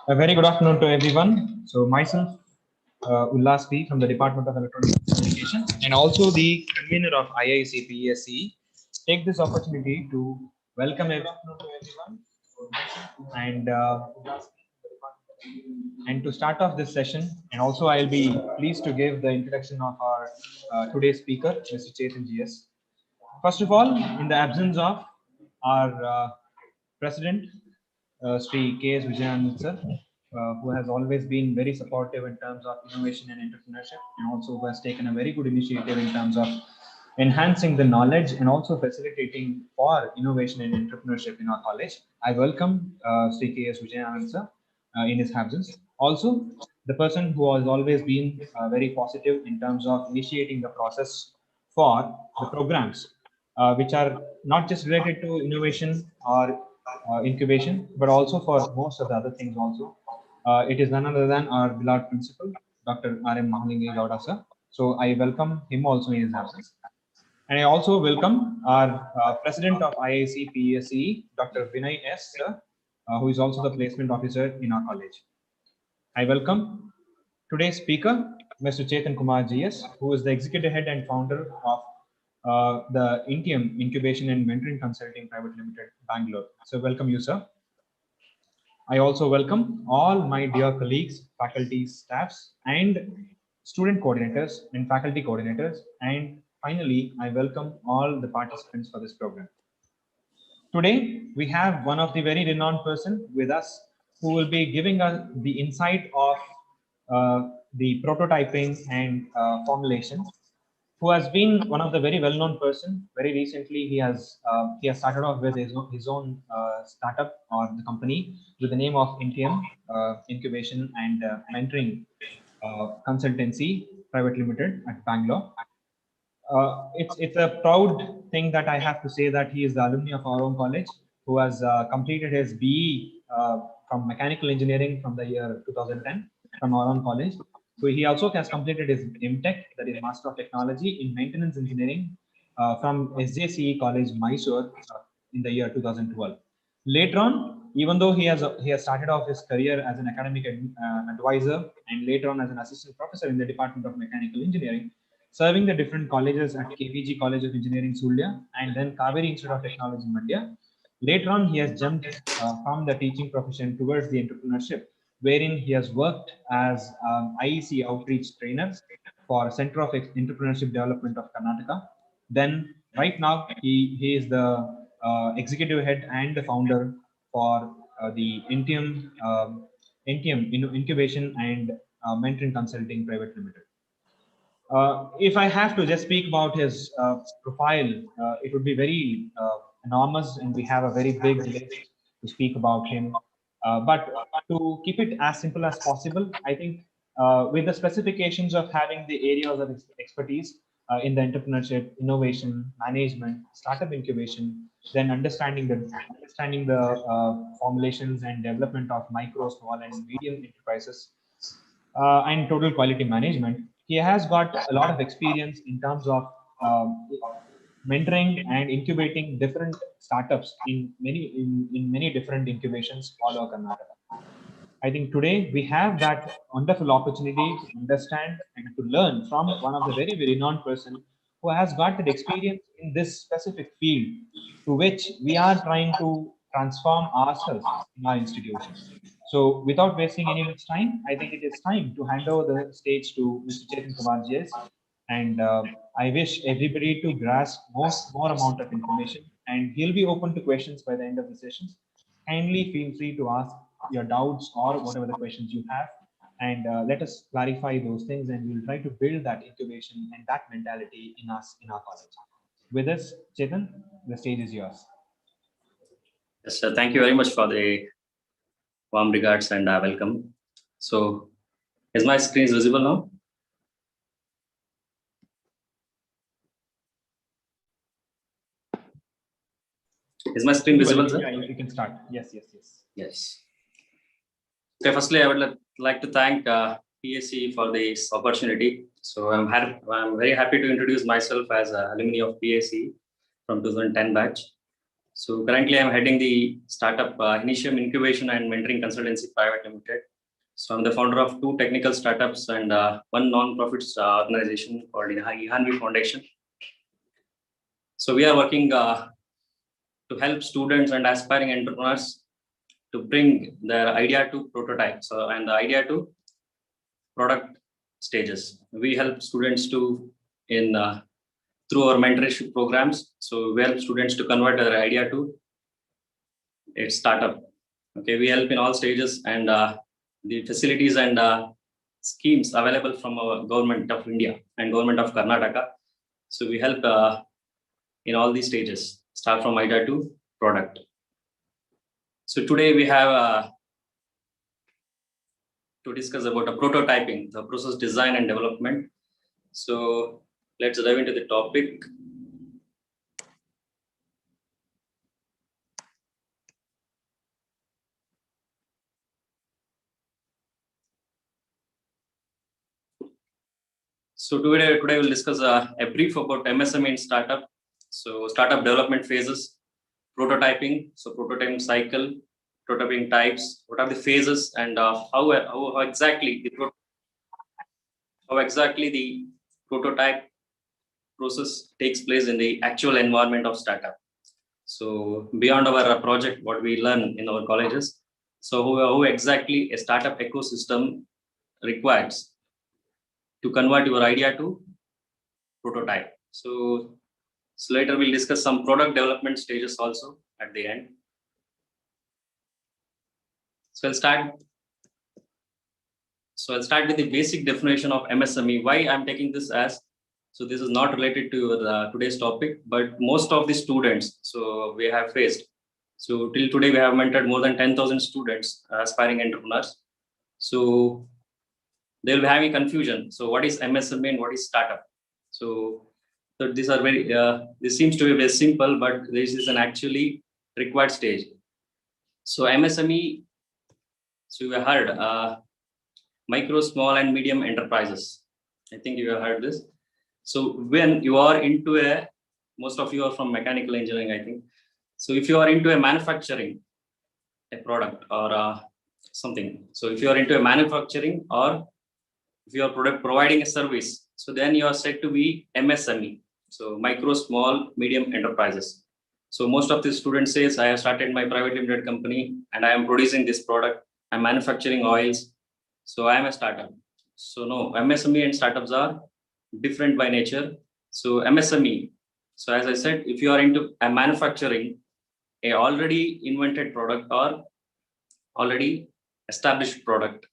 A very good afternoon to everyone. So myself, Ullas P from the Department of Electronics Communication, and also the convener of IIC-PESCE, take this opportunity to welcome everyone and to start off this session. And also, I'll be pleased to give the introduction of our today's speaker, Mr. Chetan GS. First of all, in the absence of our President, Sri K.S. Vijayanand sir, who has always been very supportive in terms of innovation and entrepreneurship, and also who has taken a very good initiative in terms of enhancing the knowledge and also facilitating for innovation and entrepreneurship in our college. I welcome Sri K.S. Vijayanand sir in his absence. Also, the person who has always been very positive in terms of initiating the process for the programs, which are not just related to innovation or incubation, but also for most of the other things also. It is none other than our beloved principal, Dr. R.M. Mahalingi Gowda sir. So I welcome him also in his absence. And I also welcome our President of IIC-PESCE, Dr. Vinay S. sir, who is also the placement officer in our college. I welcome today's speaker, Mr. Chetan Kumar GS, who is the executive head and founder of the Intium Incubation and Mentoring Consulting Private Limited, Bangalore. So welcome you, sir. I also welcome all my dear colleagues, faculty, staffs, and student coordinators and faculty coordinators. And finally, I welcome all the participants for this program. Today, we have one of the very renowned person with us who will be giving us the insight of the prototyping and formulation, who has been one of the very well-known person. Very recently, he has started off with his own startup or the company with the name of Intium Incubation and Mentoring Consultancy Private Limited at Bangalore. It's a proud thing that I have to say that he is the alumni of our own college, who has completed his BE from mechanical engineering from the year 2010 from our own college. So he also has completed his MTech, that is Master of Technology in Maintenance Engineering from SJCE College, Mysore, in the year 2012. Later on, even though he has started off his career as an academic advisor and later on as an assistant professor in the Department of Mechanical Engineering, serving the different colleges at KVG College of Engineering, Sulya, and then Kaveri Institute of Technology, Madhya. Later on, he has jumped from the teaching profession towards the entrepreneurship, wherein he has worked as IEC outreach trainer for Center of Entrepreneurship Development of Karnataka. Then, right now, he is the executive head and the founder for the Intium Incubation and Mentoring Consulting Private Limited. If I have to just speak about his profile, it would be very enormous, and we have a very big list to speak about him. But to keep it as simple as possible, I think with the specifications of having the areas of expertise in the entrepreneurship, innovation, management, startup incubation, then understanding the formulations and development of micro, small, and medium enterprises, and total quality management. He has got a lot of experience in terms of mentoring and incubating different startups in many different incubations all over Karnataka. I think today we have that wonderful opportunity to understand and to learn from one of the very, very renowned person who has got that experience in this specific field to which we are trying to transform ourselves in our institution. So without wasting any much time, I think it is time to hand over the stage to Mr. Chetan Kumar JS. And I wish everybody to grasp more amount of information, and he'll be open to questions by the end of the sessions. Kindly feel free to ask your doubts or whatever the questions you have, and let us clarify those things, and we'll try to build that incubation and that mentality in us in our college. With this, Chetan, the stage is yours. Yes, sir. Thank you very much for the warm regards and welcome. So, is my screen visible now? Is my screen visible, sir? Yeah, you can start. Yes. Yes. Okay, firstly, I would like to thank PSC for this opportunity. So I'm very happy to introduce myself as an alumni of PSC from 2010 batch. So currently I'm heading the startup Initium Incubation and Mentoring Consultancy Private Limited. So I'm the founder of 2 technical startups and one non-profit organization called IIC Foundation. So we are working to help students and aspiring entrepreneurs to bring their idea to prototype. So and the idea to product stages. We help students to in through our mentorship programs. So we help students to convert their idea to a startup. Okay, we help in all stages and the facilities and schemes available from our government of India and government of Karnataka. So we help in all these stages, start from idea to product. So today we have to discuss about a prototyping, the process design and development. So let's dive into the topic. So today we'll discuss a brief about MSME in startup. So startup development phases, prototyping, so prototyping cycle, prototyping types, what are the phases, and how exactly the prototype process takes place in the actual environment of startup. So beyond our project, what we learn in our colleges, so how exactly a startup ecosystem requires to convert your idea to prototype. So later we'll discuss some product development stages also at the end. So I'll start with the basic definition of MSME. Why I'm taking this as, so this is not related to today's topic, but most of the students, so we have faced. So till today we have mentored more than 10,000 students, aspiring entrepreneurs. So they'll be having confusion. So what is MSME and what is startup? So these are very, this seems to be very simple, but this is an actually required stage. So MSME, so you have heard micro, small and medium enterprises. I think you have heard this. So when you are into most of you are from mechanical engineering, I think. So if you are into a manufacturing, a product or something. So if you are into a manufacturing or if you are providing a service, so then you are said to be MSME. So micro, small, medium enterprises. So most of the students says, I have started my private limited company and I am producing this product. I'm manufacturing oils. So I am a startup. So no, MSME and startups are different by nature. So MSME. So as I said, if you are into a manufacturing, a already invented product or already established product,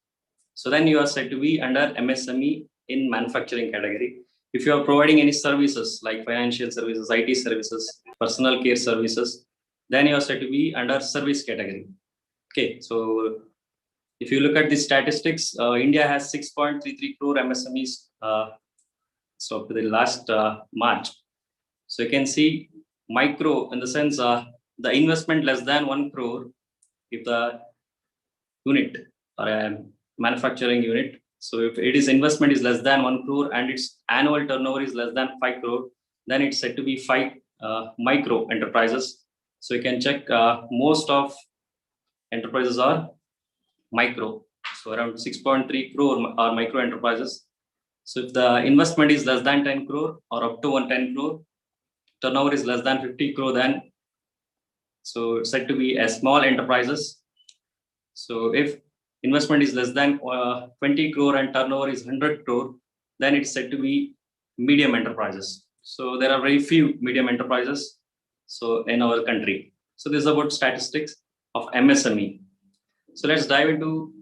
so then you are said to be under MSME in manufacturing category. If you are providing any services like financial services, IT services, personal care services, then you are said to be under service category. Okay, so if you look at the statistics, India has 6.33 crore MSMEs. So for the last March, so you can see micro in the sense the investment less than 1 crore if the unit or a manufacturing unit. So if it is investment is less than 1 crore and its annual turnover is less than 5 crore, then it's said to be 5 micro enterprises. So you can check most of enterprises are micro. So around 6.3 crore are micro enterprises. So if the investment is less than 10 crore or up to 110 crore, turnover is less than 50 crore, then so it's said to be a small enterprises. So if investment is less than 20 crore and turnover is 100 crore, then it's said to be medium enterprises. So there are very few medium enterprises so in our country. So this is about statistics of MSME. So let's dive into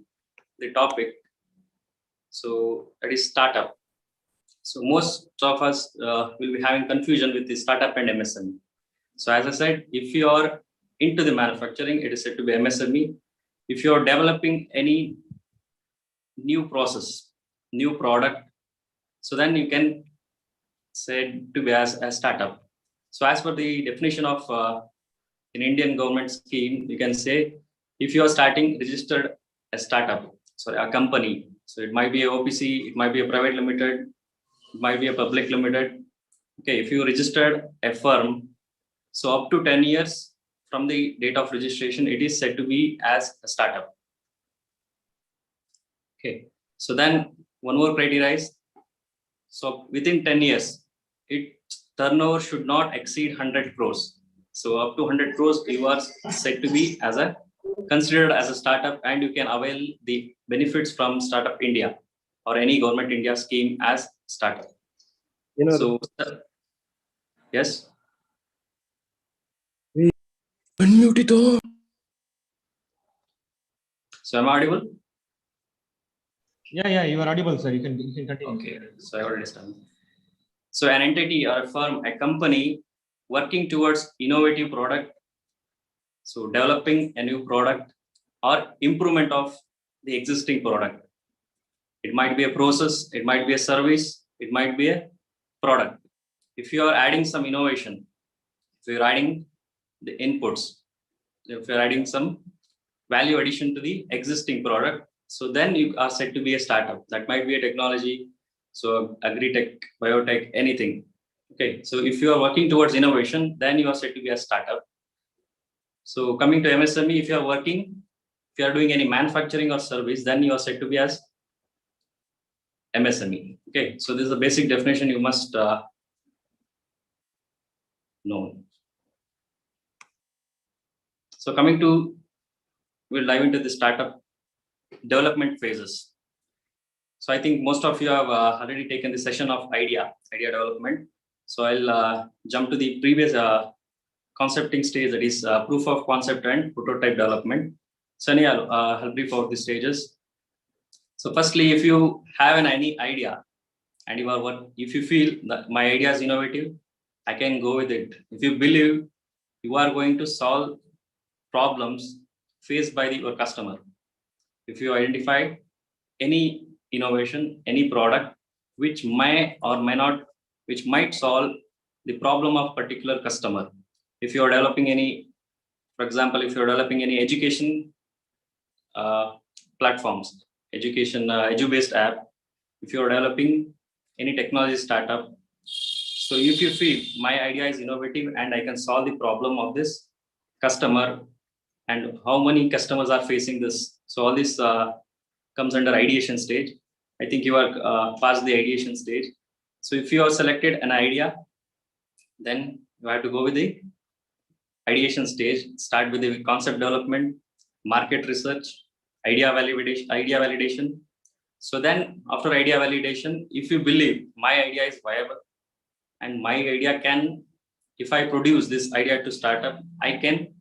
the topic. So that is startup. So most of us will be having confusion with the startup and MSME. So as I said, if you are into the manufacturing, it is said to be MSME. If you are developing any new process, new product, so then you can say to be as a startup. So as per the definition of an Indian government scheme, you can say if you are starting registered a startup, sorry, a company. So it might be a OPC, it might be a private limited, it might be a public limited. Okay, if you registered a firm, so up to 10 years, from the date of registration, it is said to be as a startup. Okay. So then one more criteria is, so within 10 years, its turnover should not exceed 100 crores. So up to 100 crores, you are said to be as a considered as a startup, and you can avail the benefits from Startup India or any government India scheme as startup. So yes. Unmute it all. So am I audible? Yeah, you are audible, sir. You can continue. Okay, so I already started. So an entity or a firm, a company working towards innovative product, so developing a new product or improvement of the existing product. It might be a process, it might be a service, it might be a product. If you are adding some innovation, if you're adding the inputs, if you're adding some value addition to the existing product, so then you are said to be a startup. That might be a technology, so agri-tech, biotech, anything. Okay, so if you are working towards innovation, then you are said to be a startup. So coming to MSME, if you are working, if you are doing any manufacturing or service, then you are said to be as MSME. Okay, so this is a basic definition you must know. So coming to, we'll dive into the startup development phases. So I think most of you have already taken the session of idea development. So I'll jump to the previous concepting stage, that is proof of concept and prototype development. So I'll brief out the stages. So firstly, if you have any idea and if you feel that my idea is innovative, I can go with it. If you believe you are going to solve problems faced by your customer, if you identify any innovation, any product which may or may not, which might solve the problem of particular customer. If you are developing any, for example, if you're developing any education platforms, education edu-based app, if you're developing any technology startup, so if you feel my idea is innovative and I can solve the problem of this customer, and how many customers are facing this, so all this comes under ideation stage. I think you are past the ideation stage. So if you have selected an idea, then you have to go with the ideation stage. Start with the concept development, market research, idea validation. So then after idea validation, if you believe my idea is viable and my idea can, if I produce this idea to startup, I can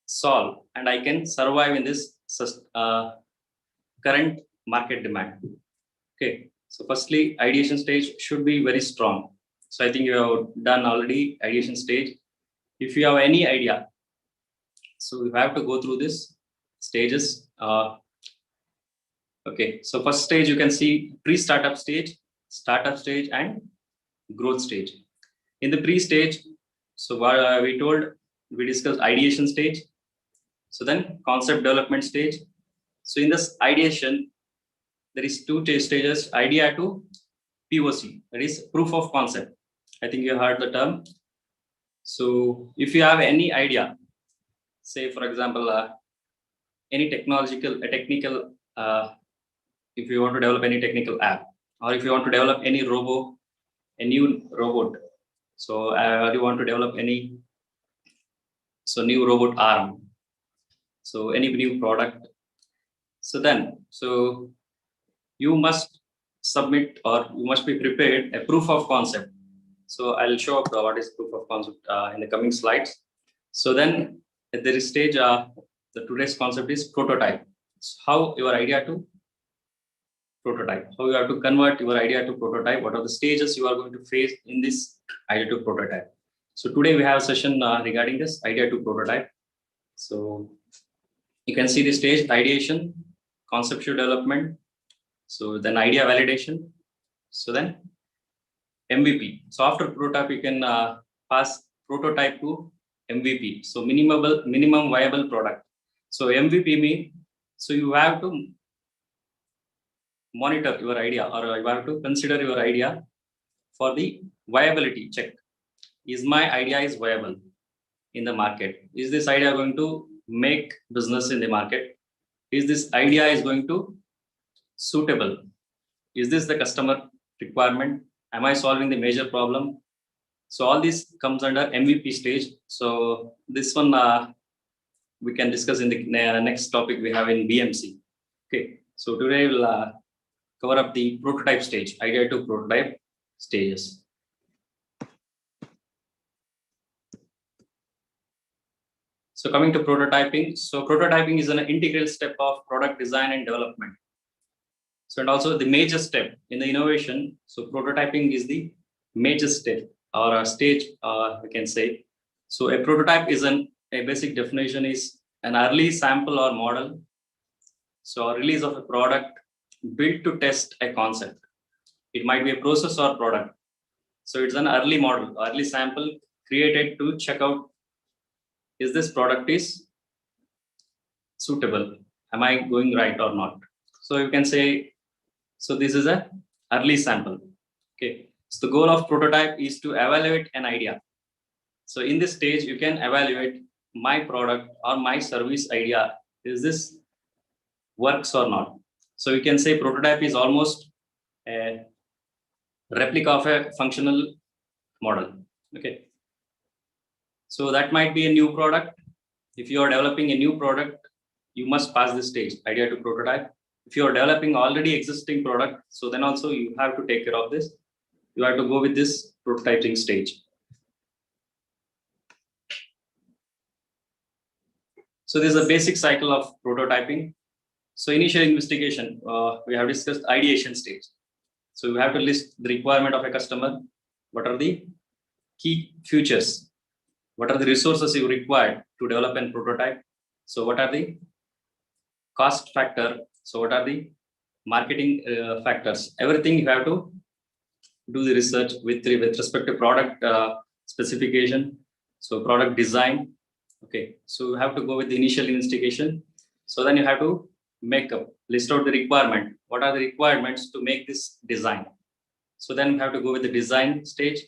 solve and I can survive in this current market demand. Okay, so firstly, ideation stage should be very strong. So I think you have done already ideation stage. If you have any idea, so you have to go through this stages. Okay, so first stage you can see pre-startup stage, startup stage, and growth stage. In the pre-stage, so what we discussed ideation stage. So then concept development stage. So in this ideation, there is two stages, idea to POC, that is proof of concept. I think you heard the term. So if you have any idea, say for example, any technical, if you want to develop any technical app, or if you want to develop any a new robot. So you want to develop any, so new robot arm. So any new product. So then, so you must submit or you must be prepared a proof of concept. So I'll show up what is proof of concept in the coming slides. So then at the stage, the today's concept is prototype. So how your idea to prototype, how you have to convert your idea to prototype, what are the stages you are going to face in this idea to prototype. So today we have a session regarding this idea to prototype. So you can see the stage: ideation, conceptual development, so then idea validation, so then MVP. So after prototype, you can pass prototype to MVP. So minimum viable product. So MVP means, so you have to monitor your idea, or you have to consider your idea for the viability check. Is my idea is viable? in the market? Is this idea going to make business in the market? Is this idea is going to suitable? Is this the customer requirement? Am I solving the major problem? So all this comes under MVP stage. So this one we can discuss in the next topic we have in BMC. Okay. So today we'll cover up the prototype stage, idea to prototype stages. So coming to prototyping. So prototyping is an integral step of product design and development. So and also the major step in the innovation. So prototyping is the major step or a stage, we can say. So a prototype is a basic definition is an early sample or model. So a release of a product built to test a concept. It might be a process or product. So it's an early model, early sample created to check out, is this product is suitable? Am I going right or not? So you can say, so this is a early sample. Okay. So the goal of prototype is to evaluate an idea. So in this stage, you can evaluate my product or my service idea. Is this works or not? So you can say prototype is almost a replica of a functional model. Okay. So that might be a new product. If you are developing a new product, you must pass this stage, idea to prototype. If you are developing already existing product, so then also you have to take care of this. You have to go with this prototyping stage. So this is a basic cycle of prototyping. So initial investigation, we have discussed ideation stage. So you have to list the requirement of a customer. What are the key features? What are the resources you require to develop a prototype? So what are the cost factor? So what are the marketing factors? Everything you have to do the research with respect to product specification. So product design. Okay. So you have to go with the initial investigation. So then you have to list out the requirement. What are the requirements to make this design? So then you have to go with the design stage.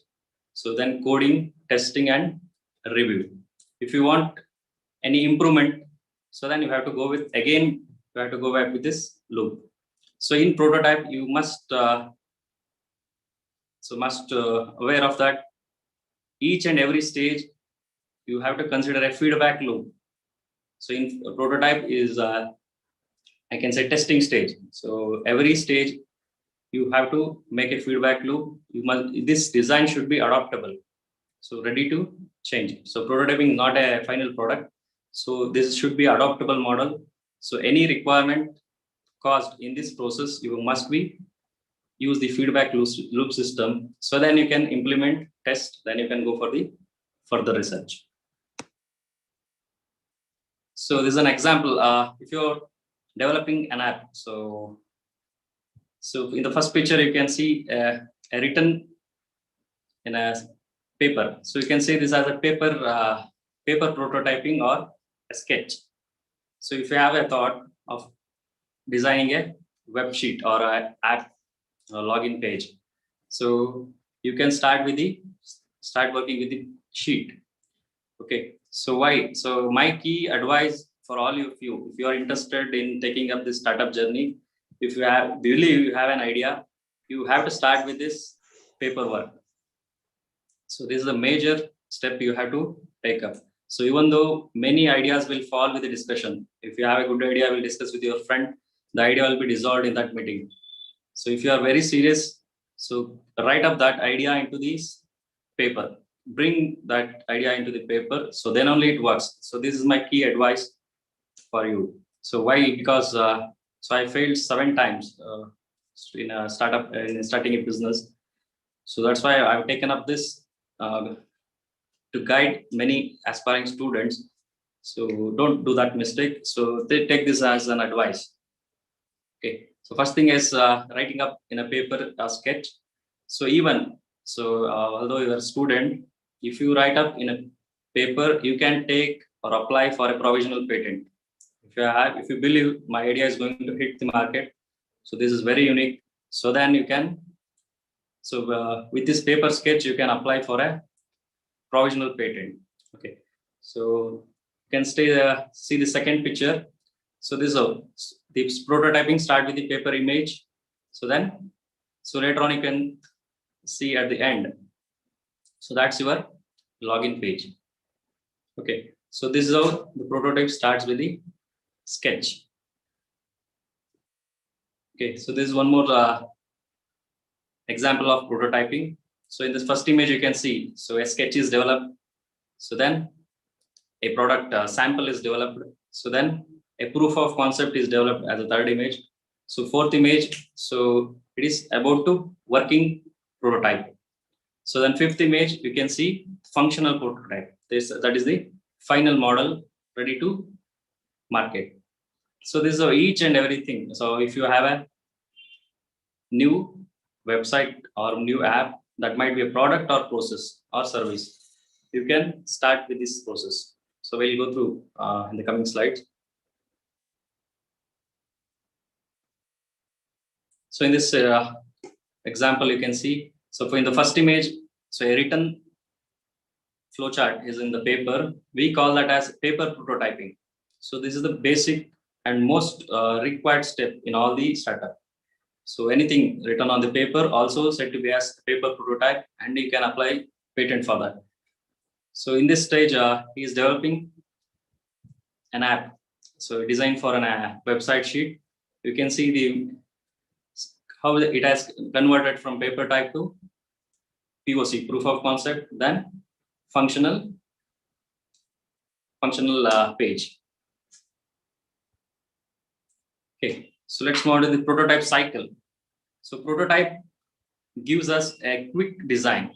So then coding, testing, and review. If you want any improvement, so then you have to go with, again, you have to go back with this loop. So in prototype, you must aware of that each and every stage, you have to consider a feedback loop. So in prototype is, I can say testing stage. So every stage, you have to make a feedback loop. This design should be adaptable. So ready to change. So prototyping not a final product. So this should be adaptable model. So any requirement caused in this process, you must be use the feedback loop system. So then you can implement, test, then you can go for the further research. So this is an example. If you're developing an app, so in the first picture, you can see a written in a paper. So you can say this as a paper prototyping or a sketch. So if you have a thought of designing a web sheet or an app or login page, so you can start working with the sheet. Okay. So why? So my key advice for all of you, if you are interested in taking up this startup journey, if you believe you have an idea, you have to start with this paperwork. So this is a major step you have to take up. So even though many ideas will fall with the discussion, if you have a good idea, we'll discuss with your friend, the idea will be dissolved in that meeting. So if you are very serious, so write up that idea into this paper, bring that idea into the paper. So then only it works. So this is my key advice for you. So why? Because so I failed 7 times in a startup, in starting a business. So that's why I've taken up this to guide many aspiring students. So don't do that mistake. So they take this as an advice. Okay. So first thing is writing up in a paper a sketch. So although you're a student, if you write up in a paper, you can take or apply for a provisional patent. If you believe my idea is going to hit the market, so this is very unique. So then you can, with this paper sketch, you can apply for a provisional patent. Okay. So you can see the second picture. So this prototyping start with the paper image. So later on you can see at the end. So that's your login page. Okay. So this is how the prototype starts with the sketch. Okay. So this is one more example of prototyping. So in this first image you can see, so a sketch is developed. So then a product sample is developed. So then a proof of concept is developed as a third image. So fourth image, so it is about to working prototype. So then fifth image, you can see functional prototype. That is the final model ready to market. So this is each and everything. So if you have a new website or new app, that might be a product or process or service, you can start with this process. So we'll go through in the coming slides. So in this example, you can see, so for in the first image, so a written flowchart is in the paper. We call that as paper prototyping. So this is the basic and most required step in all the startup. So anything written on the paper also said to be as paper prototype, and you can apply patent for that. So in this stage, he is developing an app. So designed for a website sheet. You can see how it has converted from paper type to POC, proof of concept, then functional page. Okay, so let's move to the prototype cycle. So prototype gives us a quick design.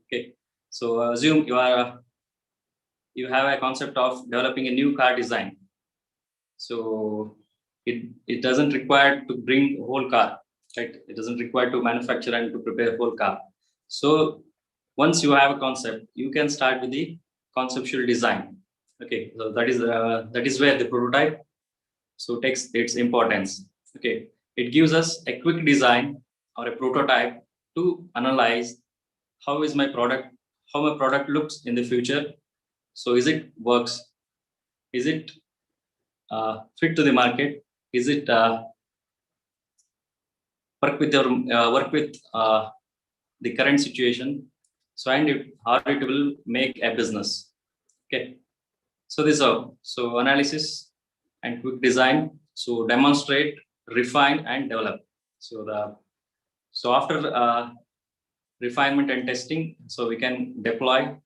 Okay, so assume you have a concept of developing a new car design. So it doesn't require to bring a whole car, right? It doesn't require to manufacture and to prepare a whole car. So once you have a concept, you can start with the conceptual design. Okay, so that is where the prototype so takes its importance. Okay, it gives us a quick design or a prototype to analyze how my product looks in the future. So is it works? Is it fit to the market? Is it work with the current situation? So how it will make a business. Okay. So this so analysis and quick design. So demonstrate, refine, and develop. So after refinement and testing, so we can deploy.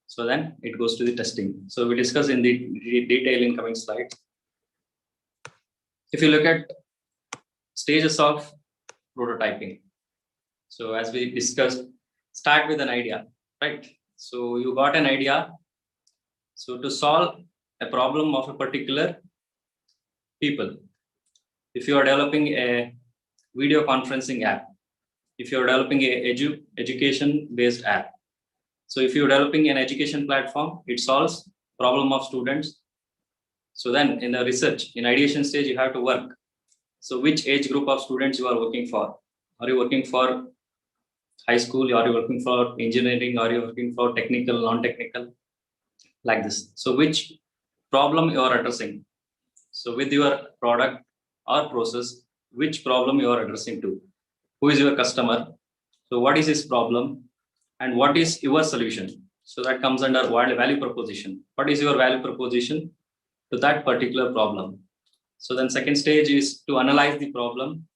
So then it goes to the testing. So we discuss in the detail in coming slides. If you look at stages of prototyping, so as we discussed, start with an idea, right? So you got an idea. So to solve a problem of a particular people, if you are developing a video conferencing app, if you are developing a education-based app, so if you're developing an education platform, it solves problem of students. So then in the research, in ideation stage, you have to work. So which age group of students you are working for? Are you working for high school? Are you working for engineering? Are you working for technical, non-technical? Like this. So which problem you are addressing? So with your product or process, which problem you are addressing to? Who is your customer? So what is his problem? And what is your solution? So that comes under value proposition. What is your value proposition to that particular problem? So then second stage is to analyze the problem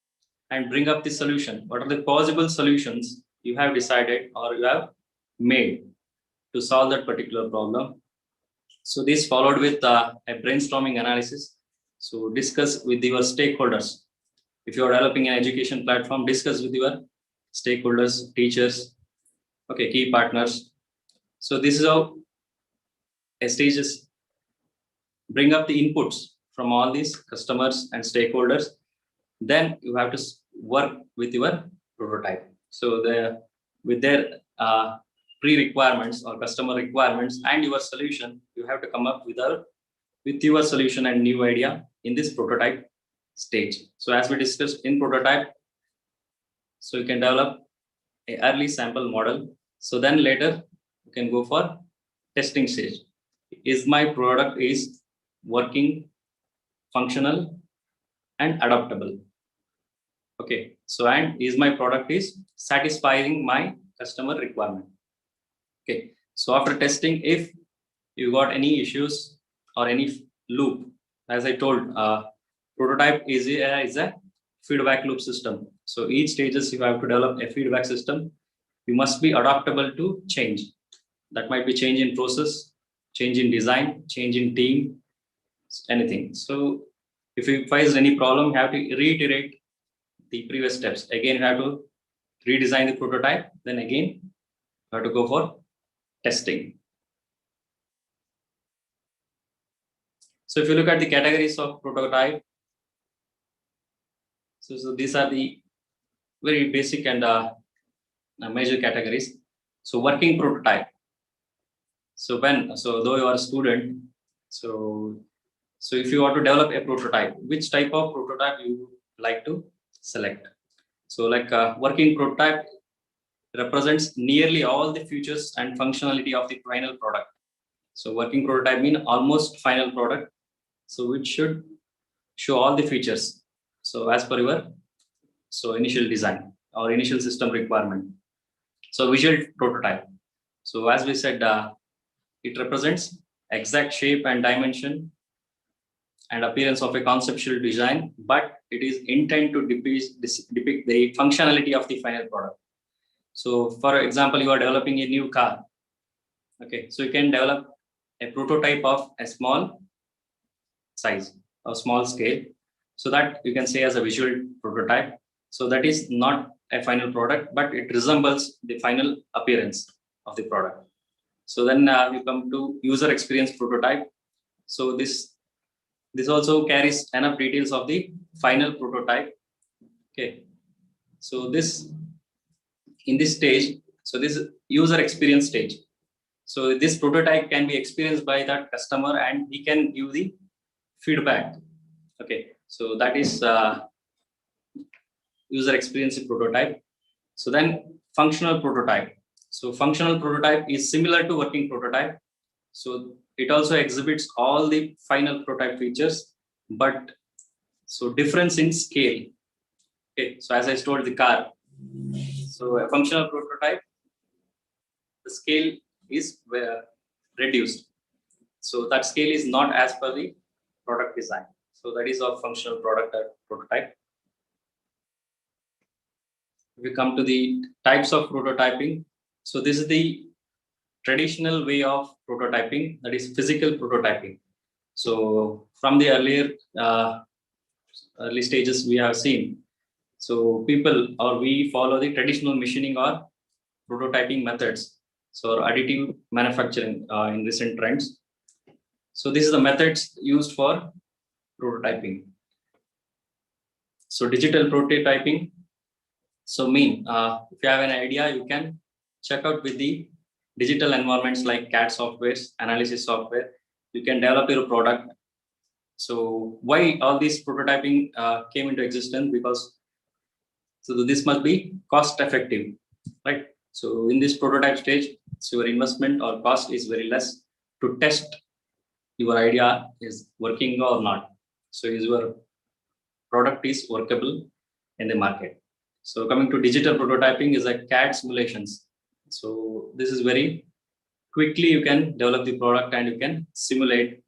and bring up the solution. What are the possible solutions you have decided or you have made to solve that particular problem? So this followed with a brainstorming analysis. So discuss with your stakeholders. If you are developing an education platform, discuss with your stakeholders, teachers, okay, key partners. So this is how a stage is bring up the inputs from all these customers and stakeholders. Then you have to work with your prototype. So with their pre-requirements or customer requirements and your solution, you have to come up with your solution and new idea in this prototype stage. So as we discussed in prototype, so you can develop an early sample model. So then later you can go for testing stage. is my product is working, functional, and adaptable. Okay, so and is my product is satisfying my customer requirement. Okay, so after testing, if you got any issues or any loop, as I told, prototype is a feedback loop system. So each stages you have to develop a feedback system. You must be adaptable to change. That might be change in process, change in design, change in team, anything. So if you face any problem, you have to reiterate the previous steps. Again, you have to redesign the prototype. Then again, you have to go for testing. So if you look at the categories of prototype, so these are the very basic and major categories. So working prototype. So though you are a student, so if you want to develop a prototype, which type of prototype you like to select? So like a working prototype represents nearly all the features and functionality of the final product. So working prototype means almost final product. So it should show all the features. So as per your initial design or initial system requirement. So visual prototype. So as we said, it represents exact shape and dimension and appearance of a conceptual design, but it is intended to depict the functionality of the final product. So for example, you are developing a new car. Okay, so you can develop a prototype of a small size or small scale, so that you can say as a visual prototype. So that is not a final product, but it resembles the final appearance of the product. So then we come to user experience prototype. So this also carries enough details of the final prototype. Okay, so in this stage, so this user experience stage. So this prototype can be experienced by that customer and he can give the feedback. Okay, so that is user experience prototype. So then functional prototype. So functional prototype is similar to working prototype. So it also exhibits all the final prototype features, but so difference in scale. Okay, so as I told the car, so a functional prototype, the scale is reduced. So that scale is not as per the product design. So that is a functional product prototype. We come to the types of prototyping. So this is the traditional way of prototyping, that is physical prototyping. So from the early stages we have seen. So we follow the traditional machining or prototyping methods. So additive manufacturing in recent trends. So this is the methods used for prototyping. So digital prototyping. So if you have an idea, you can check out with the digital environments like CAD software, analysis software. You can develop your product. So why all this prototyping came into existence? Because this must be cost effective, right? So in this prototype stage, so your investment or cost is very less to test your idea is working or not. So is your product is workable in the market. So coming to digital prototyping is like CAD simulations. So this is very quickly you can develop the product and you can simulate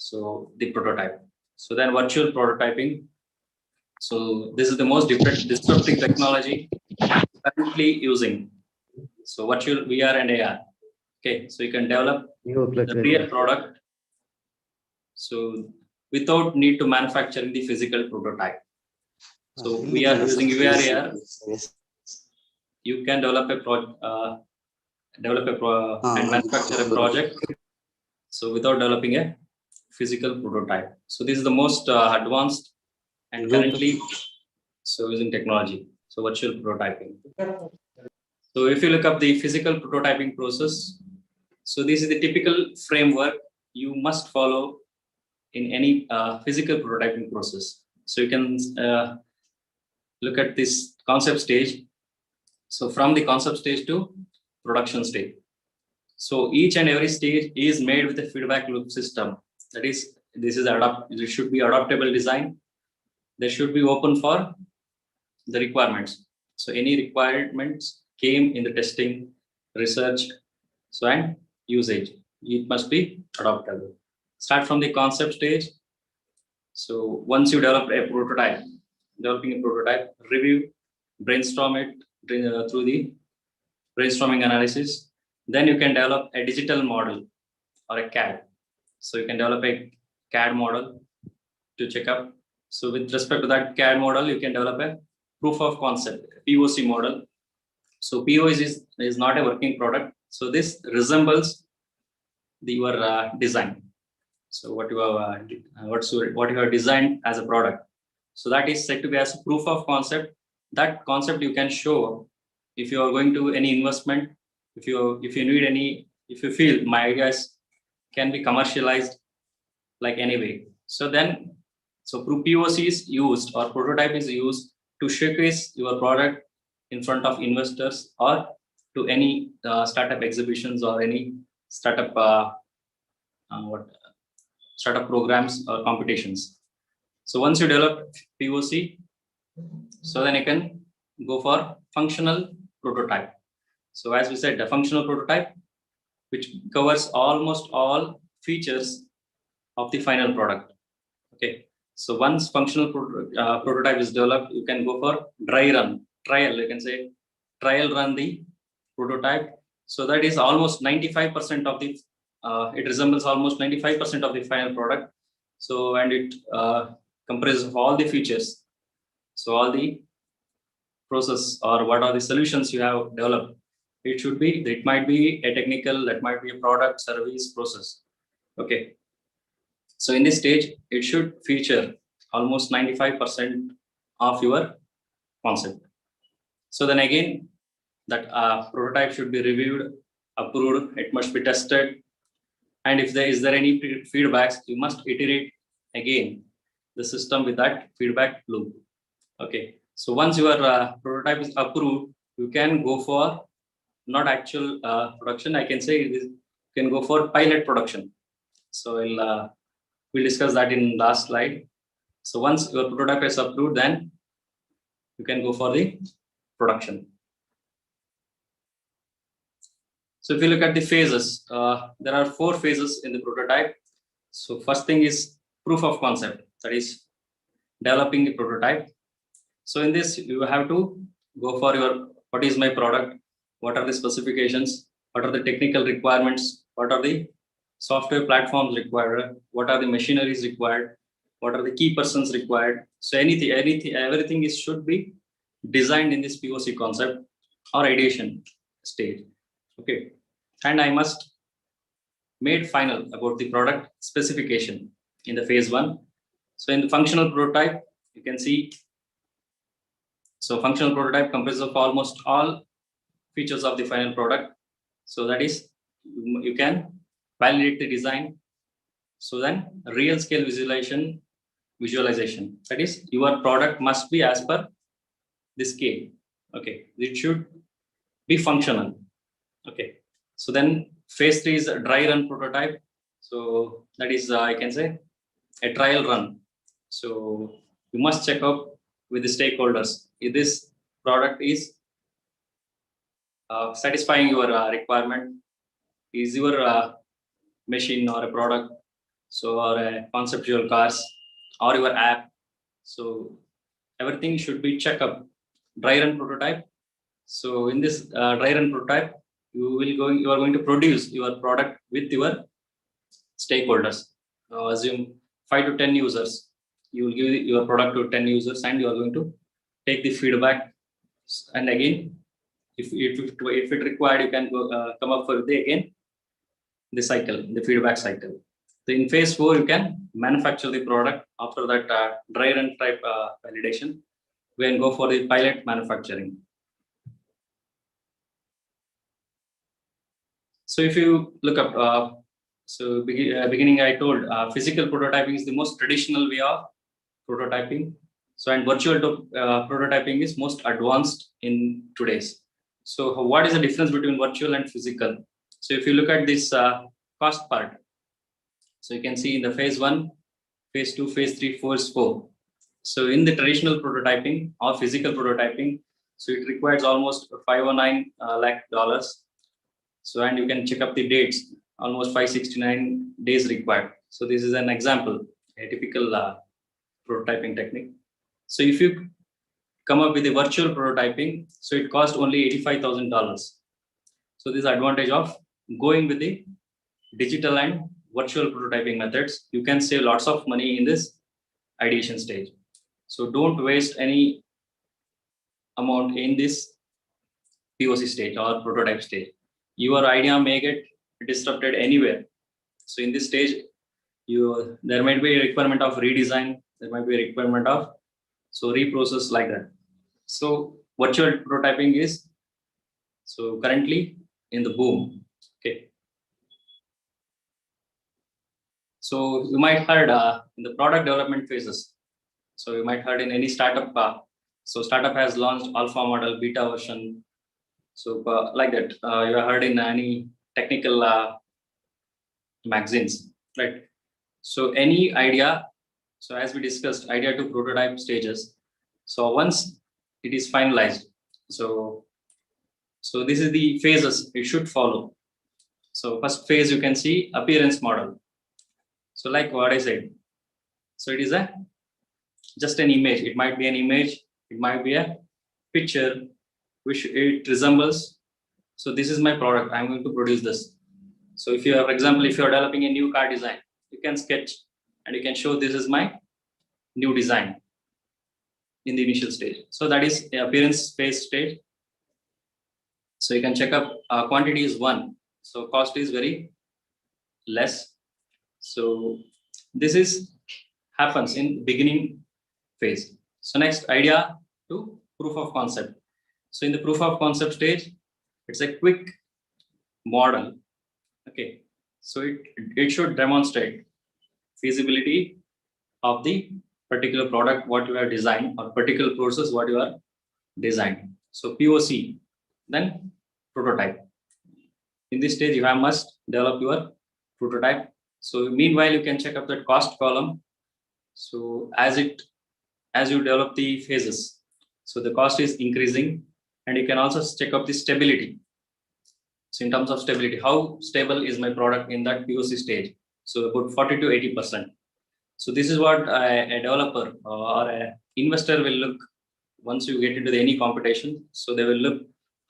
the prototype. So then virtual prototyping. So this is the most disruptive technology currently using. So virtual VR and AR. Okay, so you can develop the real product. So without need to manufacture the physical prototype. So we are using VR AR. You can develop and manufacture a project. So without developing a physical prototype. So this is the most advanced and currently using technology. So virtual prototyping. So if you look up the physical prototyping process, so this is the typical framework you must follow in any physical prototyping process. So you can look at this concept stage. So from the concept stage to production stage. So each and every stage is made with a feedback loop system. That is, this should be adaptable design. There should be open for the requirements. So any requirements came in the testing, research, so and usage. It must be adaptable. Start from the concept stage. So once you develop a prototype, review, brainstorm it through the brainstorming analysis. Then you can develop a digital model or a CAD. So you can develop a CAD model to check up. So with respect to that CAD model, you can develop a proof of concept, POC model. So POC is not a working product. So this resembles your design. So what you have designed as a product. So that is said to be as proof of concept. That concept you can show if you are going to any investment, if you need any, if you feel my ideas can be commercialized like anyway. So then, so POC is used or prototype is used to showcase your product in front of investors or to any startup exhibitions or any startup startup programs or competitions. So once you develop POC, so then you can go for functional prototype. So as we said, the functional prototype, which covers almost all features of the final product. Okay. So once functional prototype is developed, you can go for trial. You can say trial run the prototype. So that is almost 95% of the. It resembles almost 95% of the final product. So and it comprises of all the features. So all the process or what are the solutions you have developed. It might be a technical, that might be a product, service, process. Okay. So in this stage, it should feature almost 95% of your concept. So then again, that prototype should be reviewed, approved, it must be tested. And if there is any feedbacks, you must iterate again the system with that feedback loop. Okay. So once your prototype is approved, you can go for not actual production. I can say you can go for pilot production. So we'll discuss that in last slide. So once your prototype is approved, then you can go for the production. So if you look at the phases, there are 4 phases in the prototype. So first thing is proof of concept, that is developing the prototype. So in this, you have to go for what is my product, what are the specifications, what are the technical requirements, what are the software platforms required, what are the machineries required, what are the key persons required. So everything should be designed in this POC concept or ideation stage. Okay. And I must made final about the product specification in the phase 1. So in the functional prototype, you can see, so functional prototype comprises of almost all features of the final product. So that is, you can validate the design. So then real scale visualization, that is your product must be as per the scale. Okay. It should be functional. Okay. So then phase 3 is a dry run prototype. So that is, I can say, a trial run. So you must check out with the stakeholders if this product is satisfying your requirement. Is your machine or a product, so or a conceptual cars or your app. So everything should be checked up. Dry run prototype. So in this dry run prototype, you are going to produce your product with your stakeholders. Assume 5 to 10 users. You will give your product to 10 users, and you are going to take the feedback. And again, if it required, you can come up with the cycle, the feedback cycle. So in phase 4, you can manufacture the product. After that dry run type validation, we can go for the pilot manufacturing. So if you look up, beginning I told physical prototyping is the most traditional way of prototyping. So and virtual prototyping is most advanced in today's. So what is the difference between virtual and physical? So if you look at this cost part, so you can see in the phase 1, phase 2, phase 3, phase 4. So in the traditional prototyping or physical prototyping, so it requires almost 509 lakh dollars. So, and you can check up the dates, almost 569 days required. So this is an example, a typical prototyping technique. So if you come up with a virtual prototyping, so it costs only $85,000. So this is advantage of going with the digital and virtual prototyping methods. You can save lots of money in this ideation stage. So don't waste any amount in this POC stage or prototype stage. Your idea may get disrupted anywhere. So in this stage, there might be a requirement of redesign, there might be a requirement of reprocess like that. So virtual prototyping is currently in the boom. Okay. So you might heard in the product development phases. So you might heard in any startup. Startup has launched alpha model, beta version. So like that, you have heard in any technical magazines, right? So any idea. So as we discussed, idea to prototype stages. So once it is finalized, so this is the phases it should follow. So first phase, you can see appearance model. So like what I said, so it is just an image. It might be an image, it might be a picture which it resembles. So this is my product, I'm going to produce this. So if you have, for example, if you are developing a new car design, you can sketch and you can show this is my new design in the initial stage. So that is the appearance phase stage. So you can check up quantity is 1. So cost is very less. So this is happens in beginning phase. So next, idea to proof of concept. So in the proof of concept stage, it's a quick model. Okay. So it should demonstrate feasibility of the particular product what you have designed or particular process what you are designed. So POC, then prototype. In this stage, you must develop your prototype. So meanwhile, you can check up that cost column. So as you develop the phases, so the cost is increasing, and you can also check up the stability. So in terms of stability, how stable is my product in that POC stage? So about 40 to 80%. So this is what a developer or an investor will look once you get into any competition. So they will look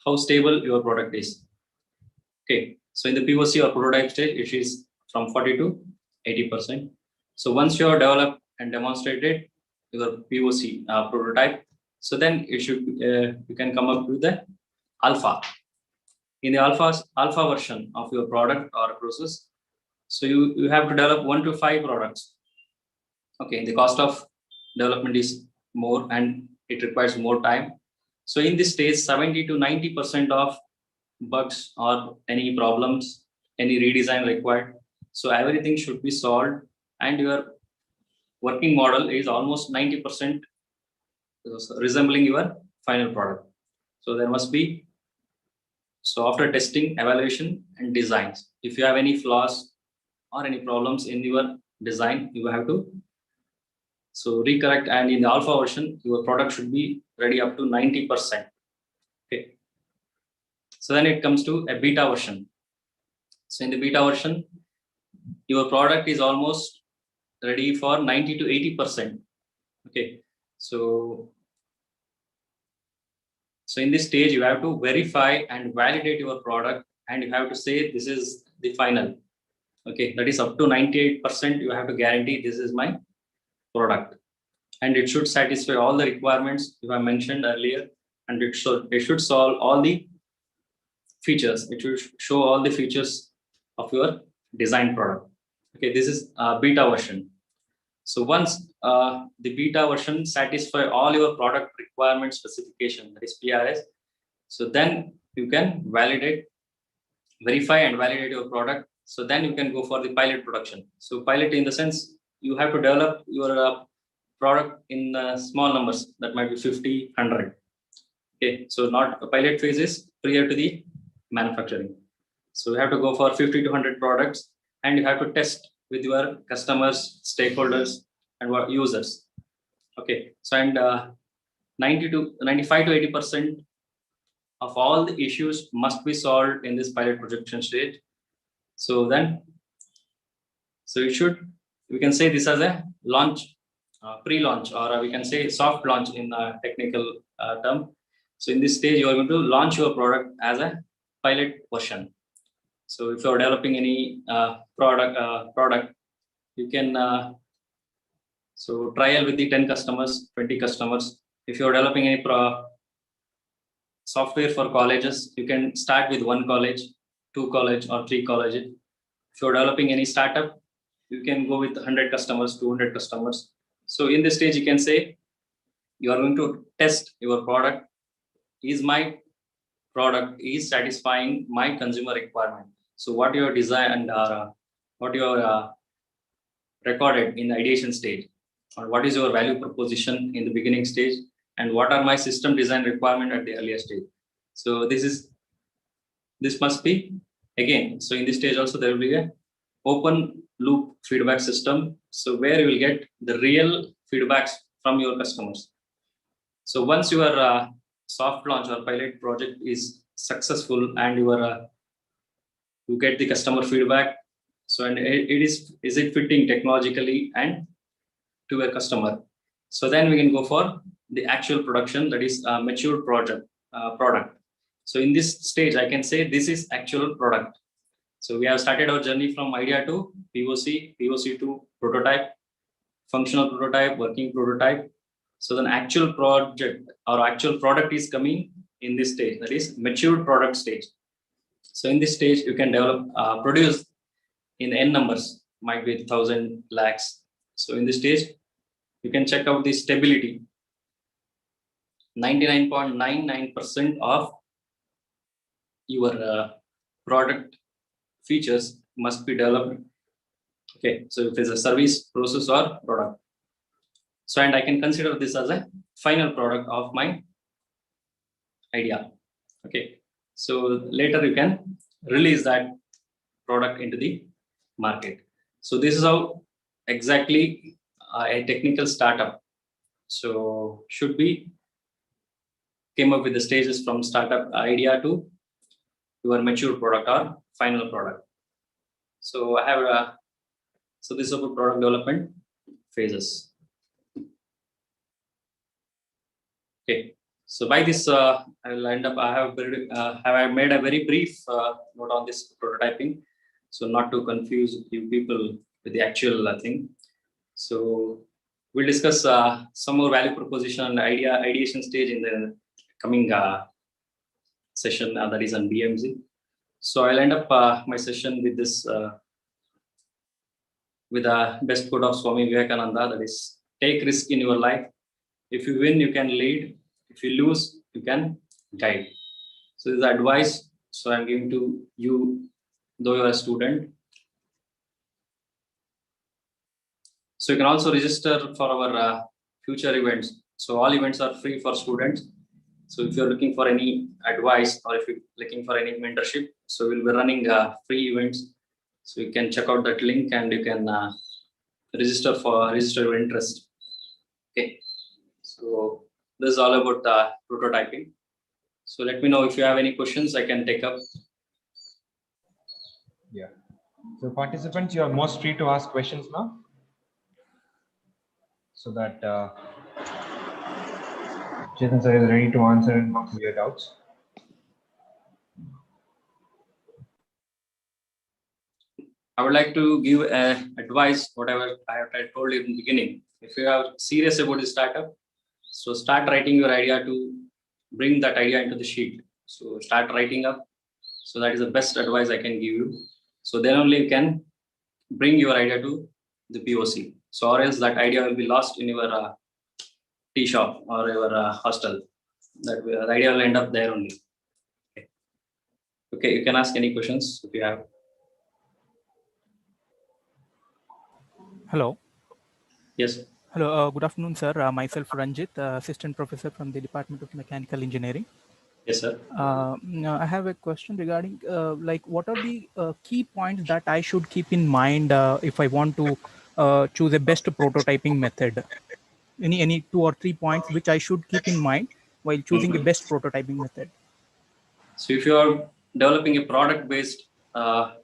how stable your product is. Okay. So in the POC or prototype stage, it is from 40 to 80%. So once you have developed and demonstrated your POC prototype, so then it should you can come up with the alpha. In the alpha version of your product or process, so you have to develop 1 to 5 products. Okay, the cost of development is more and it requires more time. So in this stage, 70 to 90% of bugs or any problems, any redesign required. So everything should be solved, and your working model is almost 90% resembling your final product. So there must be, so after testing, evaluation and designs, if you have any flaws or any problems in your design, you have to recorrect, and in the alpha version, your product should be ready up to 90%. Okay. So then it comes to a beta version. So in the beta version, your product is almost ready for 90 to 80%. Okay. So in this stage, you have to verify and validate your product, and you have to say this is the final. Okay, that is up to 98%. You have to guarantee this is my product, and it should satisfy all the requirements you have mentioned earlier, and it should solve all the features. It should show all the features of your design product. Okay, this is beta version. So once the beta version satisfy all your product requirement specification, that is PRS, so then you can verify and validate your product. So then you can go for the pilot production. So pilot in the sense, you have to develop your product in small numbers, that might be 50, 100. Okay, so not a pilot phase is prior to the manufacturing. So you have to go for 50 to 100 products, and you have to test with your customers, stakeholders, and what users. Okay, so and 90 to 95 to 80% of all the issues must be solved in this pilot projection stage. So then, so we can say this as a launch, pre-launch, or we can say soft launch in a technical term. So in this stage, you are going to launch your product as a pilot version. So if you are developing any product, you can so trial with the 10 customers, 20 customers. If you are developing any software for colleges, you can start with 1 college, 2 college, or 3 colleges. If you're developing any startup, you can go with 100 customers, 200 customers. So in this stage, you can say you are going to test your product. Is my product is satisfying my consumer requirement? So what your design and what your recorded in the ideation stage, or what is your value proposition in the beginning stage, and what are my system design requirement at the earlier stage. So this must be again. So in this stage also there will be a open loop feedback system. So where you will get the real feedbacks from your customers. So once your soft launch or pilot project is successful and you get the customer feedback. So and it is it fitting technologically and to a customer. So then we can go for the actual production, that is a mature product. So in this stage, I can say this is actual product. So we have started our journey from idea to POC, POC to prototype, functional prototype, working prototype. So then actual project or actual product is coming in this stage, that is mature product stage. So in this stage, you can develop, produce in n numbers, might be 1,000 lakhs. So in this stage, you can check out the stability. 99.99% of your product features must be developed. Okay, so if it's a service, process, or product. So and I can consider this as a final product of my idea. Okay, so later you can release that product into the market. So this is how exactly a technical startup so should be came up with the stages from startup idea to your mature product or final product. So I have so this is about product development phases. Okay, so by this I will end up. I have made a very brief note on this prototyping, so not to confuse you people with the actual thing. So we'll discuss some more value proposition and ideation stage in the coming session that is on BMZ. So I'll end up my session with this with a best quote of Swami Vivekananda, that is, take risk in your life. If you win, you can lead. If you lose, you can guide. So this is advice. So I'm giving to you, though you're a student. So you can also register for our future events. So all events are free for students. So if you're looking for any advice or if you're looking for any mentorship, so we'll be running free events. So you can check out that link and you can register your interest. Okay. So this is all about prototyping. So let me know if you have any questions I can take up. Yeah. So participants, you are most free to ask questions now, so that Chetan sir is ready to answer your doubts. I would like to give advice, whatever I told you in the beginning. If you are serious about the startup, so start writing your idea to bring that idea into the sheet. So start writing up. So that is the best advice I can give you. So then only you can bring your idea to the POC. So or else that idea will be lost in your tea shop or your hostel. The idea will end up there only. Okay. Okay, you can ask any questions if you have. Hello. Yes. Hello. Good afternoon, sir. Myself Ranjit, assistant professor from the Department of Mechanical Engineering. Yes, sir. Now I have a question regarding like what are the key points that I should keep in mind if I want to choose a best prototyping method? Any 2 or 3 points which I should keep in mind while choosing a Mhm. best prototyping method? So if you are developing a product based,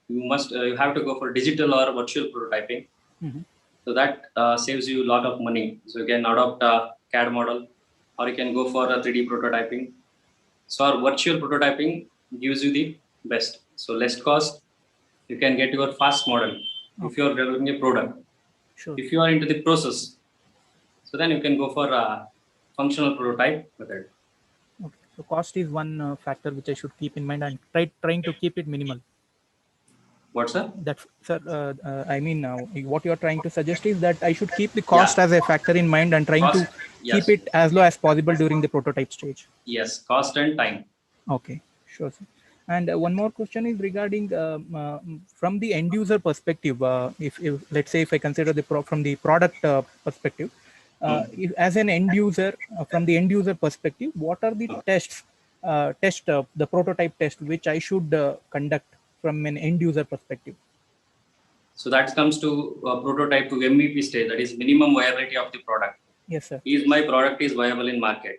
you have to go for digital or virtual prototyping. Mhm. So that saves you a lot of money. So you can adopt a CAD model, or you can go for a 3D prototyping. So our virtual prototyping gives you the best. So less cost, you can get your fast model if you Okay, are developing a product. sure. If you are into the process, so then you can go for a functional prototype method. Okay, so cost is one factor which I should keep in mind and trying to keep it minimal. What's that? That's sir. I mean, what you are trying to suggest is that I should keep the Yeah, cost as a factor in mind and trying to cost. keep Yes, it as low as possible during the prototype stage. yes, cost and time. Okay, sure, sir. And one more question is regarding from the end user perspective. If let's say if I consider from the product perspective, Hmm. if, as an end user, from the end user perspective, what are the tests, the prototype test which I should conduct from an end user perspective? So that comes to prototype to MVP stage. That is minimum viability of the product. Yes, sir. Is my product is viable in market?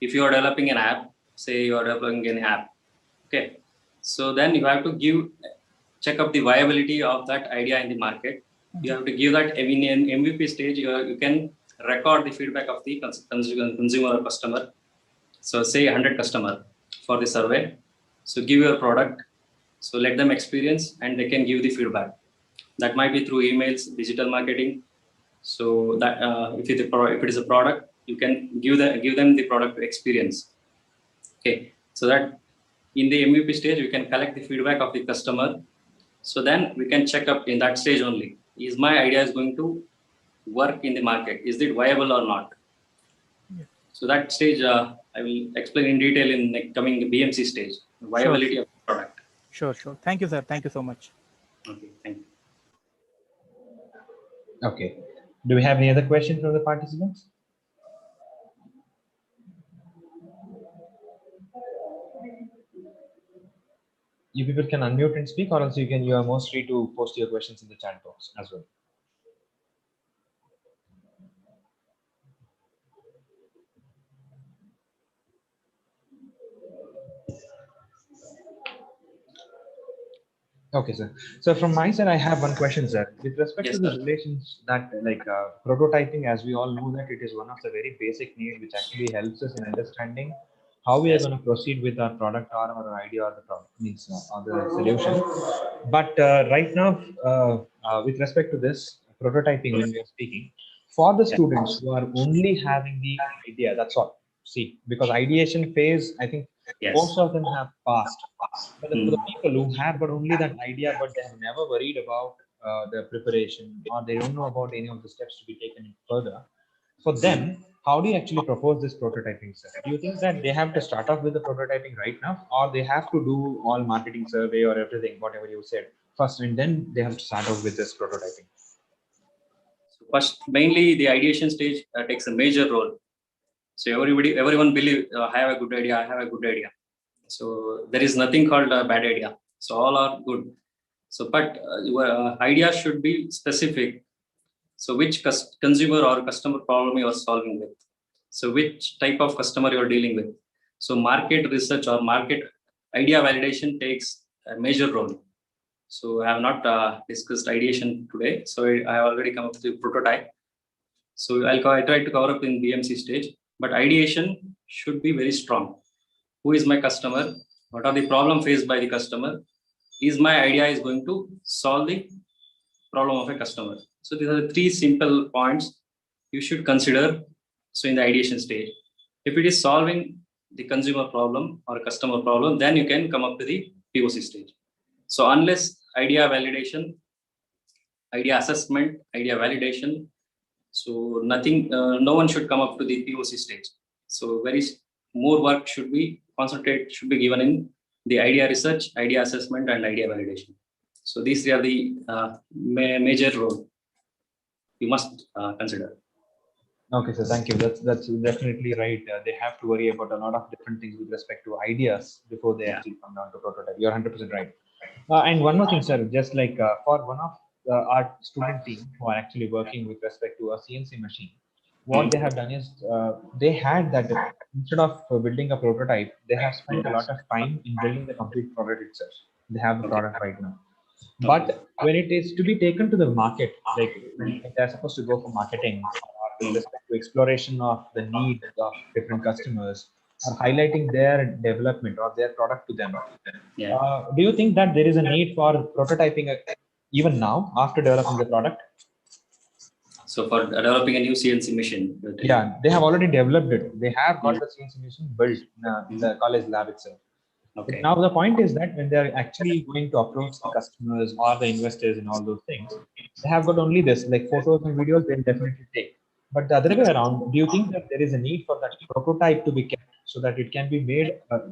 If you are developing an app, say you are developing an app, okay. So then you have to check up the viability of that idea in the market. You have to give that in an MVP stage. You can record the feedback of the consumer or customer. So say 100 customer for the survey. So give your product. So let them experience and they can give the feedback. That might be through emails, digital marketing. So that if it is a product, you can give them the product experience. Okay, so that in the MVP stage, we can collect the feedback of the customer. So then we can check up in that stage only. Is my idea is going to work in the market? Is it viable or not? Yeah. So that stage, I will explain in detail in the coming BMC stage, Sure, viability of the product. sure, sure. Thank you, sir. Thank you so much. Okay, thank you. Okay. Do we have any other questions from the participants? You people can unmute and speak, or else you are most free to post your questions in the chat box as well. Okay, sir. So from my side, I have one question, sir. With respect to Yes, the sir. relations that prototyping, as we all know that it is one of the very basic need which actually helps us in understanding how we are Yes. going to proceed with our product or our idea or the product means or the solution. But right now, with respect to this prototyping, when we are speaking, for the Yeah. students who are only having the idea, that's all. See, because ideation phase, I think most Yes. of them have passed. But for the Hmm. people who have got only that idea, but they have never worried about the preparation or they don't know about any of the steps to be taken further, for Hmm. them, how do you actually propose this prototyping, sir? Do you think that they have to start off with the prototyping right now, or they have to do all marketing survey or everything, whatever you said first, and then they have to start off with this prototyping? So first, mainly the ideation stage takes a major role. So everyone believe I have a good idea. I have a good idea. So there is nothing called a bad idea. So all are good. So but your idea should be specific. So which consumer or customer problem you are solving with. So which type of customer you are dealing with. So market research or market idea validation takes a major role. So I have not discussed ideation today. So I have already come up with a prototype. So I try to cover up in BMC stage, but ideation should be very strong. Who is my customer? What are the problem faced by the customer? Is my idea is going to solve the problem of a customer? So these are the three simple points you should consider. So in the ideation stage, if it is solving the consumer problem or customer problem, then you can come up to the POC stage. So unless idea validation, idea assessment, idea validation, so nothing, no one should come up to the POC stage. So more work should be should be given in the idea research, idea assessment, and idea validation. So these are the major role you must consider. Okay, so thank you. That's definitely right. They have to worry about a lot of different things with respect to ideas before they Yeah. actually come down to prototype. You're 100% right. And one more thing, sir, just like for one of our student team who are actually working with respect to a CNC machine, what they Hmm. have done is they had that instead of building a prototype, they have spent a lot of time in building the complete product itself. They have the Okay. product right now. Okay. But when it is to be taken to the market, like when they're supposed to go for marketing or with Hmm. respect to exploration of the needs of different customers or highlighting their development or their product to them, Yeah. do you think that there is a need for prototyping even now after developing the product? So for developing a new CNC machine, you're telling. Yeah, they have already developed it. They have Hmm. got the CNC machine built in the college lab itself. But Okay. now the point is that when they're actually going to approach the customers or the investors and all those things, they have got only this, like photos and videos they'll definitely take. But the other way around, do you think that there is a need for that prototype to be kept so that it can be made,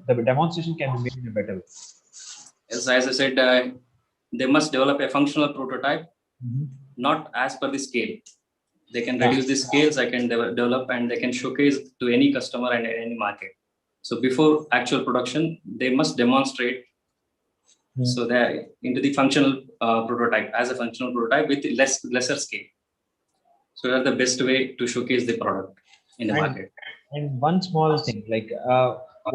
the demonstration can be made in a better way? As I said, they must develop a functional prototype, Mhm. not as per the scale. They can Yeah. reduce the scales, I can develop, and they can showcase to any customer and any market. So before actual production, they must demonstrate. Mhm. So they're into the functional prototype as a functional prototype with lesser scale. So that's the best way to showcase the product in the And market. and one small thing, like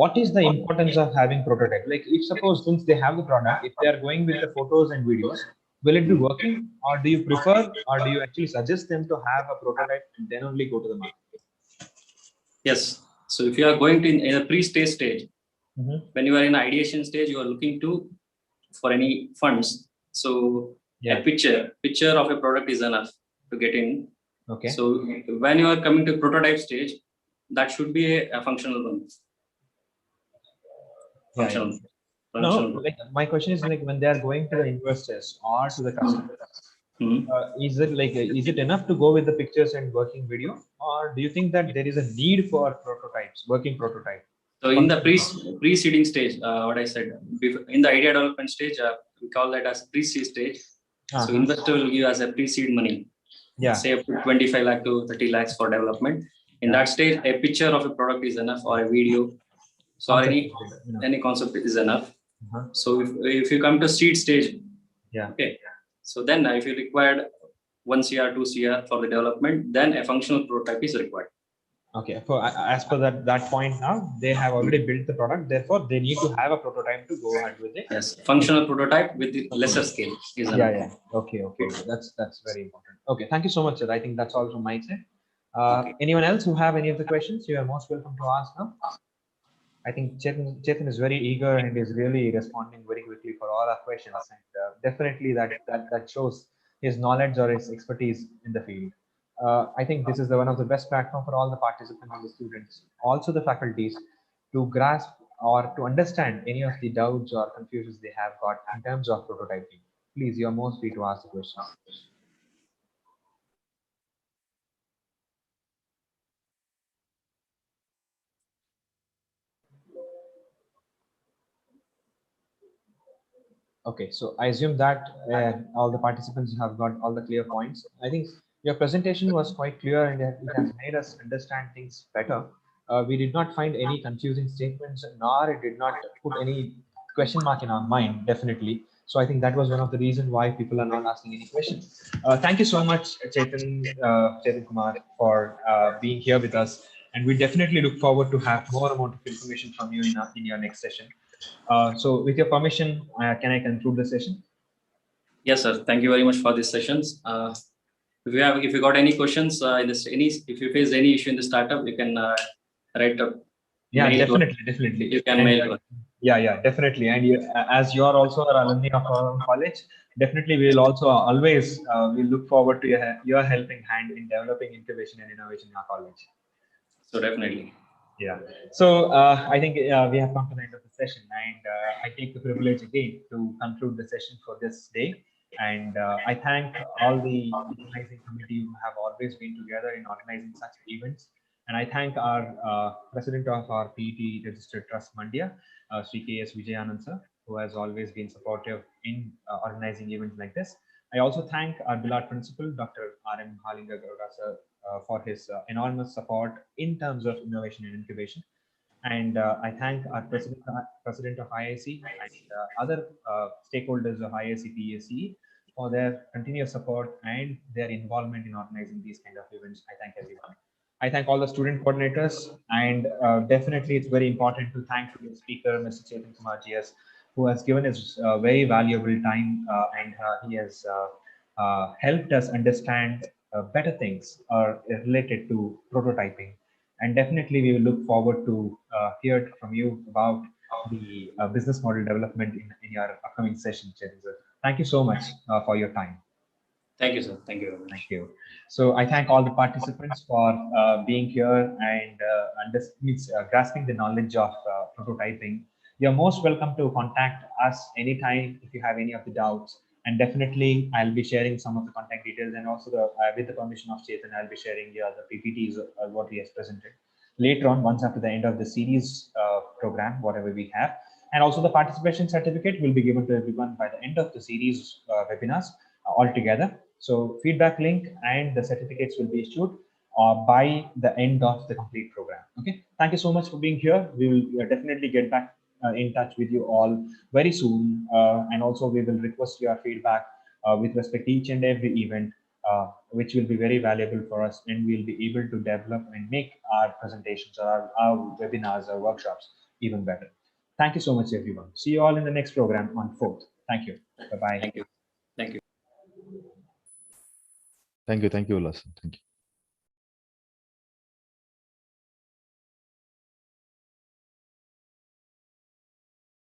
what is the importance of having prototype? Like if suppose since they have the product, if they are going with the photos and videos, will it be Hmm. working, or do you prefer, or do you actually suggest them to have a prototype and then only go to the market? Yes. So if you are going to in a pre-stage stage, Mhm. when you are in ideation stage, you are looking to for any funds. So a Yeah. picture of a product is enough to get in. Okay. So when you are coming to prototype stage, that should be a functional one, Yeah. Yeah. functional, No, functional. like my question is like when they are going to the investors or to the customers, Mhm. is it enough to go with the pictures and working video, or do you think that there is a need for prototypes, working prototype, So in the functional prototype? preceding stage, what I said, in the idea development stage, we call that as pre-seed stage. So Uh-huh. investor will give us a pre-seed money, Yeah. say up to 25 lakh to 30 lakhs for development. In Yeah. that stage, a picture of a product is enough or a video. So or Concept is good, you know. any concept is enough. Uh-huh. So if you come to seed stage, Yeah. okay. So then if you required 1 CR, 2 CR for the development, then a functional prototype is required. Okay. For as per that point now, they have already built the product. Therefore, they need to have a prototype to go ahead with it. Yes, functional prototype with the lesser scale is Yeah. enough. Yeah. Okay. Okay. Okay. That's very important. Okay. Thank you so much, sir. I think that's all from my side. Okay. Anyone else who have any of the questions? You are most welcome to ask now. I think Chetan is very eager and is really responding very quickly for all our questions, and definitely that shows his knowledge or his expertise in the field. I think this is one of the best platform for all the participants and the students, also the faculties, to grasp or to understand any of the doubts or confusions they have got in terms of prototyping. Please, you're most free to ask the questions. Okay, so I assume that all the participants have got all the clear points. I think your presentation was quite clear and it has made us understand things better. We did not find any confusing statements, nor it did not put any question mark in our mind, definitely. So I think that was one of the reasons why people are not asking any questions. Thank you so much, Chetan Kumar, for being here with us. And we definitely look forward to have more amount of information from you in your next session. So with your permission, can I conclude the session? Yes, sir. Thank you very much for these sessions. If you got any questions in this, if you face any issue in the startup, you can write a Yeah, mail to us. definitely, definitely. You can And mail to us. yeah, yeah, definitely. And you, as you are also an alumni of our own college, definitely we'll also always we look forward to your helping hand in developing incubation and innovation in our college. So definitely. Yeah. So I think we have come to the end of the session, and I take the privilege again to conclude the session for this day. And I thank all the organizing committee who have always been together in organizing such events. And I thank our president of our PET Registered Trust Mandia, Sri K.S. Vijayanand sir, who has always been supportive in organizing events like this. I also thank our beloved principal, Dr. R.M. Halinga Gowda sir, for his enormous support in terms of innovation and incubation. And I thank our president of IIC and other stakeholders of IIC-PESCE for their continuous support and their involvement in organizing these kind of events. I thank everyone. I thank all the student coordinators, and definitely it's very important to thank the speaker, Mr. Chetan Kumar GS, who has given his very valuable time, and he has helped us understand better things related to prototyping. And definitely we will look forward to hear from you about the business model development in your upcoming session, Chetan sir. Thank you so much for your time. Thank you, sir. Thank you very much. Thank you. So I thank all the participants for being here and grasping the knowledge of prototyping. You're most welcome to contact us anytime if you have any of the doubts. And definitely, I'll be sharing some of the contact details, and also with the permission of Chetan, I'll be sharing the other PPTs what he has presented later on, once after the end of the series program, whatever we have. And also the participation certificate will be given to everyone by the end of the series webinars altogether. So feedback link and the certificates will be issued by the end of the complete program. Okay. Thank you so much for being here. We will definitely get back in touch with you all very soon. And also we will request your feedback with respect to each and every event, which will be very valuable for us, and we'll be able to develop and make our presentations or our webinars or workshops even better. Thank you so much, everyone. See you all in the next program on 4th. Thank you. Bye-bye. Thank you. Thank you. Thank you, Ullas. Thank you.